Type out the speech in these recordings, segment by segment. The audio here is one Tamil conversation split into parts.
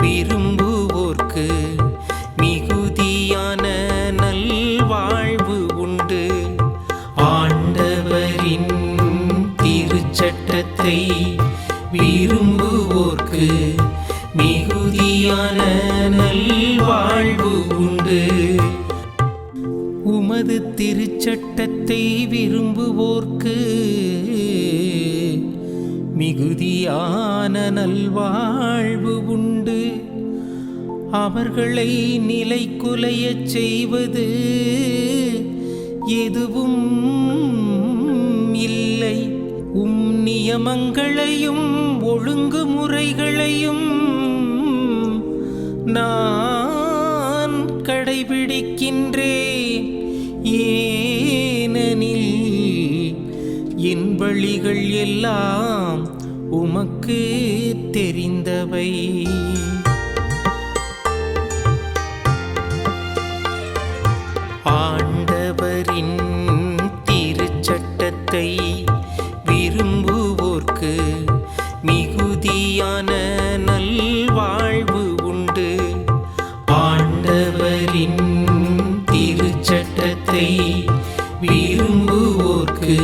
விரும்புவோர்க்கு மிகுதியான நல்வாழ்வு உண்டு. ஆண்டவரின் திருச்சட்டத்தை விரும்புவோர்க்கு மிகுதியான நல்வாழ்வு உண்டு. உமது திருச்சட்டத்தை விரும்புவோர்க்கு மிகுதியான நல்வாழ்வு உண்டு. அவர்களை நிலைகுலையச் செய்வது எதுவும் இல்லை. உம் நியமங்களையும் ஒழுங்குமுறைகளையும் நான் கடைபிடிக்கின்றேன். ஏனெனில் என் வழிகள் எல்லாம் உமக்கு தெரிந்தவை. ஆண்டவரின் திருச்சட்டத்தை விரும்புவோர்க்கு மிகுதியான நல்வாழ்வு உண்டு. ஆண்டவரின் திருச்சட்டத்தை விரும்புவோர்க்கு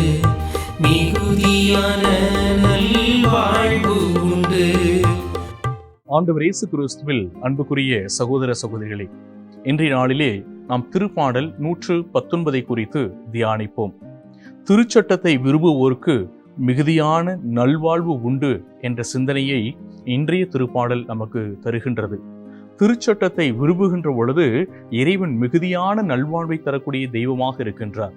மிகுதியான நல்வாழ்வு உண்டு. ஆண்டவர் இயேசு கிறிஸ்துவில் அன்புக்குரிய சகோதர சகோதரிகளே, இன்றைய நாளிலே நாம் திருப்பாடல் 119 குறித்து தியானிப்போம். திருச்சட்டத்தை விரும்புவோருக்கு மிகுதியான நல்வாழ்வு உண்டு என்ற சிந்தனையை இன்றைய திருப்பாடல் நமக்கு தருகின்றது. திருச்சட்டத்தை விரும்புகின்ற பொழுது இறைவன் மிகுதியான நல்வாழ்வை தரக்கூடிய தெய்வமாக இருக்கின்றார்.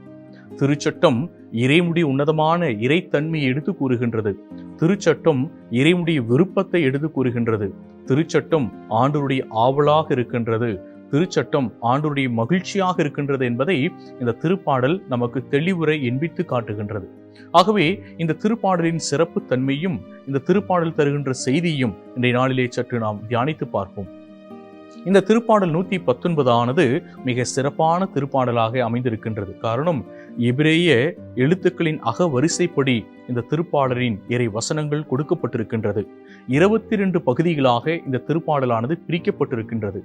திருச்சட்டம் இறைமுடி உன்னதமான இறைத்தன்மையை எடுத்து கூறுகின்றது. திருச்சட்டம் இறைமுடைய விருப்பத்தை எடுத்து கூறுகின்றது. திருச்சட்டம் ஆண்டவருடைய ஆவலாக இருக்கின்றது. திருச்சட்டம் ஆண்டவருடைய மகிழ்ச்சியாக இருக்கின்றது என்பதை இந்த திருப்பாடல் நமக்கு தெளிவுரை எண்பித்து காட்டுகின்றது. ஆகவே இந்த திருப்பாடலின் சிறப்பு தன்மையும் இந்த திருப்பாடல் தருகின்ற செய்தியும் இன்றைய நாளிலே சற்று நாம் தியானித்து பார்ப்போம். இந்த திருப்பாடல் 119 மிக சிறப்பான திருப்பாடலாக அமைந்திருக்கின்றது. காரணம், எபிரேய எழுத்துக்களின் அகவரிசைப்படி இந்த திருப்பாடலின் இறை வசனங்கள் கொடுக்கப்பட்டிருக்கின்றது. 22 பகுதிகளாக இந்த திருப்பாடலானது பிரிக்கப்பட்டிருக்கின்றது.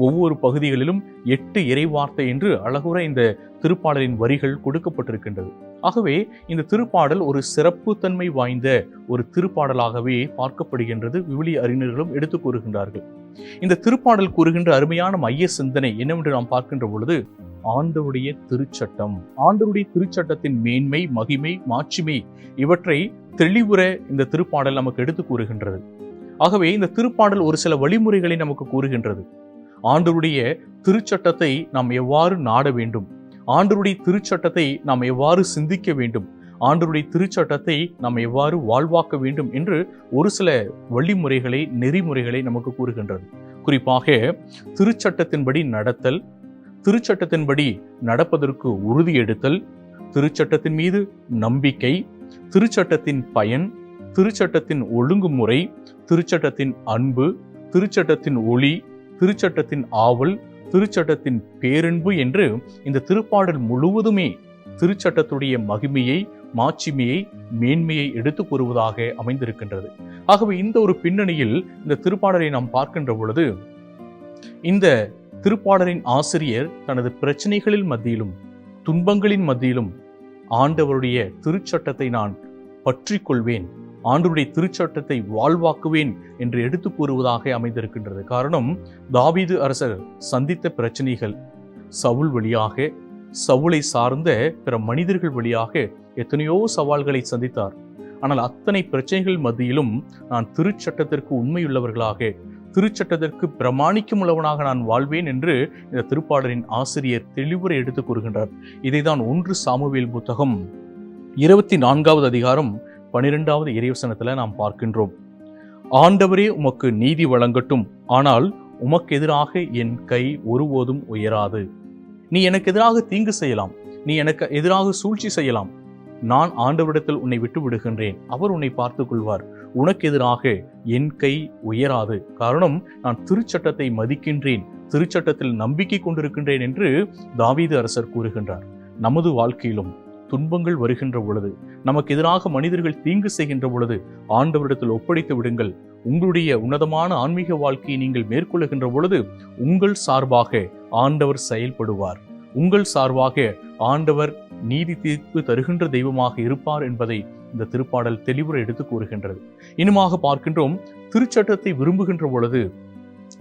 ஒவ்வொரு பகுதிகளிலும் 8 இறைவார்த்தை என்று அழகுற இந்த திருப்பாடலின் வரிகள் கொடுக்கப்பட்டிருக்கின்றது. ஆகவே இந்த திருப்பாடல் ஒரு சிறப்பு தன்மை வாய்ந்த ஒரு திருப்பாடலாகவே பார்க்கப்படுகின்றது. விவிலிய அறிஞர்களும் எடுத்து கூறுகின்றார்கள். இந்த திருப்பாடல் கூறுகின்ற அருமையான மைய சிந்தனை என்னவென்று நாம் பார்க்கின்ற பொழுது, ஆண்டவருடைய திருச்சட்டம், ஆண்டவருடைய திருச்சட்டத்தின் மேன்மை, மகிமை, மாட்சிமை இவற்றை தெளிவுற இந்த திருப்பாடல் நமக்கு எடுத்து கூறுகின்றது. ஆகவே இந்த திருப்பாடல் ஒரு சில வழிமுறைகளை நமக்கு கூறுகின்றது. ஆண்டவருடைய திருச்சட்டத்தை நாம் எவ்வாறு நாட வேண்டும், ஆண்டவருடைய திருச்சட்டத்தை நாம் எவ்வாறு சிந்திக்க வேண்டும், ஆண்டவருடைய திருச்சட்டத்தை நாம் எவ்வாறு வாழ்வாக்க வேண்டும் என்று ஒரு சில வழிமுறைகளை, நெறிமுறைகளை நமக்கு கூறுகின்றது. குறிப்பாக திருச்சட்டத்தின்படி நடத்தல், திருச்சட்டத்தின்படி நடப்பதற்கு உறுதி எடுத்தல், திருச்சட்டத்தின் மீது நம்பிக்கை, திருச்சட்டத்தின் பயன், திருச்சட்டத்தின் ஒழுங்குமுறை, திருச்சட்டத்தின் அன்பு, திருச்சட்டத்தின் ஒளி, திருச்சட்டத்தின் ஆவல், திருச்சட்டத்தின் பேரன்பு என்று இந்த திருப்பாடல் முழுவதுமே திருச்சட்டத்துடைய மகிமையை, மாட்சிமையை, மேன்மையை எடுத்து கூறுவதாக அமைந்திருக்கின்றது. ஆகவே இந்த ஒரு பின்னணியில் இந்த திருப்பாடலை நாம் பார்க்கின்ற பொழுது, இந்த திருப்பாடலின் ஆசிரியர் தனது பிரச்சனைகளின் மத்தியிலும் துன்பங்களின் மத்தியிலும் ஆண்டவருடைய திருச்சட்டத்தை நான் பற்றி கொள்வேன், ஆண்டவருடைய திருச்சட்டத்தை வாழ்வாக்குவேன் என்று எடுத்து கூறுவதாக அமைந்திருக்கின்றது. காரணம், தாவீது அரசர் சந்தித்த பிரச்சனைகள், சவுல் வழியாக, சவுலை சார்ந்த பிற மனிதர்கள் வழியாக எத்தனையோ சவால்களை சந்தித்தார். ஆனால் அத்தனை பிரச்சனைகள் மத்தியிலும் நான் திருச்சட்டத்திற்கு உண்மையுள்ளவர்களாக, திருச்சட்டத்திற்கு பிரமாணிக்கும் உள்ளவனாக நான் வாழ்வேன் என்று இந்த திருப்பாடலின் ஆசிரியர் தெளிவுரை எடுத்து கூறுகின்றார். இதைதான் 1 சாமுவேல் புத்தகம் 24வது அதிகாரம் 12வது இறைவசனத்துல நாம் பார்க்கின்றோம். ஆண்டவரே உமக்கு நீதி வழங்கட்டும், ஆனால் உமக்கு எதிராக என் கை ஒருபோதும் உயராது. நீ எனக்கு எதிராக தீங்கு செய்யலாம், நீ எனக்கு எதிராக சூழ்ச்சி செய்யலாம், நான் ஆண்டவரிடத்தில் உன்னை விட்டு விடுகின்றேன், அவர் உன்னை பார்த்துக் கொள்வார், உனக்கு எதிராக என் கை உயராது. காரணம், நான் திருச்சட்டத்தை மதிக்கின்றேன், திருச்சட்டத்தில் நம்பிக்கை கொண்டிருக்கின்றேன் என்று தாவீது அரசர் கூறுகின்றார். நமது வாழ்க்கையிலும் துன்பங்கள் வருகின்ற பொழுது, நமக்கு எதிராக மனிதர்கள் தீங்கு செய்கின்ற பொழுது ஆண்டவரிடத்தில் ஒப்படைத்து விடுங்கள். உங்களுடைய உன்னதமான ஆன்மீக வாழ்க்கையை நீங்கள் மேற்கொள்ளுகின்ற பொழுது உங்கள் சார்பாக ஆண்டவர் செயல்படுவார். உங்கள் சார்பாக ஆண்டவர் நீதி தீர்ப்பு தருகின்ற தெய்வமாக இருப்பார் என்பதை இந்த திருப்பாடல் தெளிவுற எடுத்து கூறுகின்றது. இன்னுமாக பார்க்கின்றோம், திருச்சட்டத்தை விரும்புகின்ற பொழுது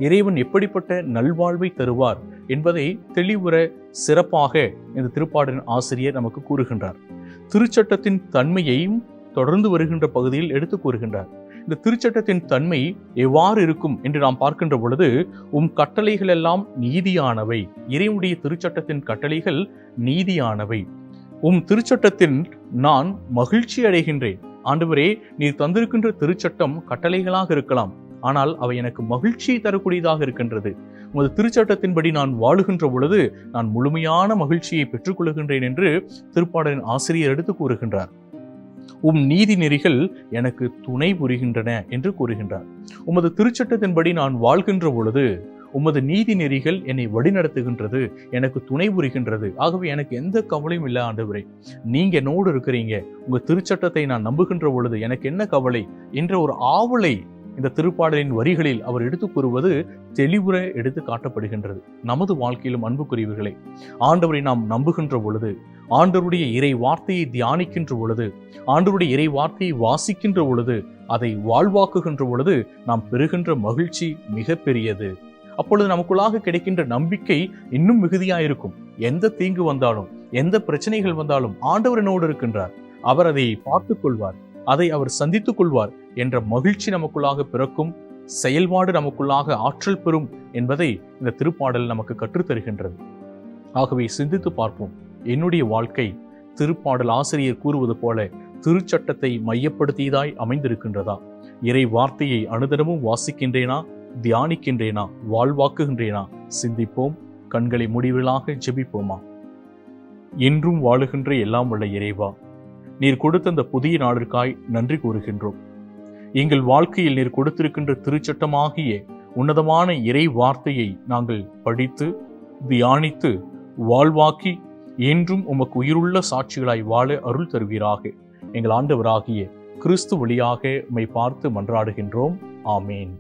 இறைவன் எப்படிப்பட்ட நல்வாழ்வை தருவார் என்பதை தெளிவுற சிறப்பாக இந்த திருப்பாடலின் ஆசிரியர் நமக்கு கூறுகின்றார். திருச்சட்டத்தின் தன்மையையும் தொடர்ந்து வருகின்ற பகுதியில் எடுத்து கூறுகின்றார். இந்த திருச்சட்டத்தின் தன்மை எவ்வாறு இருக்கும் என்று நாம் பார்க்கின்ற பொழுது, கட்டளைகள் எல்லாம் நீதியானவை. இறைவனுடைய திருச்சட்டத்தின் கட்டளைகள் நீதியானவை. திருச்சட்டத்தில் நான் மகிழ்ச்சி அடைகின்றேன். ஆண்டவரே, நீர் தந்திருக்கின்ற திருச்சட்டம் கட்டளைகளாக இருக்கலாம், ஆனால் அவை எனக்கு மகிழ்ச்சியை தரக்கூடியதாக இருக்கின்றது. உமது திருச்சட்டத்தின்படி நான் வாழுகின்ற பொழுது நான் முழுமையான மகிழ்ச்சியை பெற்றுக்கொள்கின்றேன் என்று திருப்பாடலின் ஆசிரியர் எடுத்து கூறுகின்றார். நீதி நெறிகள் எனக்கு துணை புரிகின்றன என்று கூறுகின்றார். உமது திருச்சட்டத்தின்படி நான் வாழ்கின்ற பொழுது உமது நீதி நெறிகள் என்னை வழிநடத்துகின்றது, எனக்கு துணை புரிகின்றது. ஆகவே எனக்கு எந்த கவலையும் இல்லை ஆண்டவரே, நீங்க என்னோடு இருக்கிறீங்க, உங்க திருச்சட்டத்தை நான் நம்புகின்ற பொழுது எனக்கு என்ன கவலை என்ற ஒரு ஆவலை இந்த திருப்பாடலின் வரிகளில் அவர் எடுத்து கூறுவது தெளிவுற எடுத்து காட்டப்படுகின்றது. நமது வாழ்க்கையிலும் அன்புக்குரியவர்களே, ஆண்டவரை நாம் நம்புகின்ற பொழுது, ஆண்டவருடைய இறை வார்த்தையை தியானிக்கின்ற பொழுது, ஆண்டவருடைய இறை வார்த்தையை வாசிக்கின்ற பொழுது, அதை வாழ்வாக்குகின்ற பொழுது நாம் பெறுகின்ற மகிழ்ச்சி மிக பெரியது. அப்பொழுது நமக்குள்ளாக கிடைக்கின்ற நம்பிக்கை இன்னும் மிகுதியாயிருக்கும். எந்த தீங்கு வந்தாலும், எந்த பிரச்சனைகள் வந்தாலும் ஆண்டவரனோடு இருக்கின்றார், அவர் அதை பார்த்துக் கொள்வார், அதை அவர் சந்தித்துக் கொள்வார் என்ற மகிழ்ச்சி நமக்குள்ளாக பிறக்கும். செயல்பாடு நமக்குள்ளாக ஆற்றல் பெறும் என்பதை இந்த திருப்பாடல் நமக்கு கற்றுத்தருகின்றது. ஆகவே சிந்தித்து பார்ப்போம், என்னுடைய வாழ்க்கை திருப்பாடல் ஆசிரியர் கூறுவது போல திருச்சட்டத்தை மையப்படுத்தியதாய் அமைந்திருக்கின்றதா? இறை வார்த்தையை அனுதினமும் வாசிக்கின்றேனா, தியானிக்கின்றேனா, வாழ்வாக்குகின்றேனா? சிந்திப்போம், கண்களை முடிவிலாக ஜெபிப்போமா. என்றும் வாழுகின்ற எல்லாம் உள்ள இறைவா, நீர் கொடுத்த அந்த புதிய நாளிற்காய் நன்றி கூறுகின்றோம். எங்கள் வாழ்க்கையில் நீர் கொடுத்திருக்கின்ற திருச்சட்டமாகிய உன்னதமான இறை வார்த்தையை நாங்கள் படித்து தியானித்து வாழ்வாக்கி என்றும் உமக்கு உயிருள்ள சாட்சிகளாய் வாழ அருள் தருவீராக. எங்கள் ஆண்டவராகிய கிறிஸ்து வழியாக உம்மை பார்த்து மன்றாடுகின்றோம். ஆமேன்.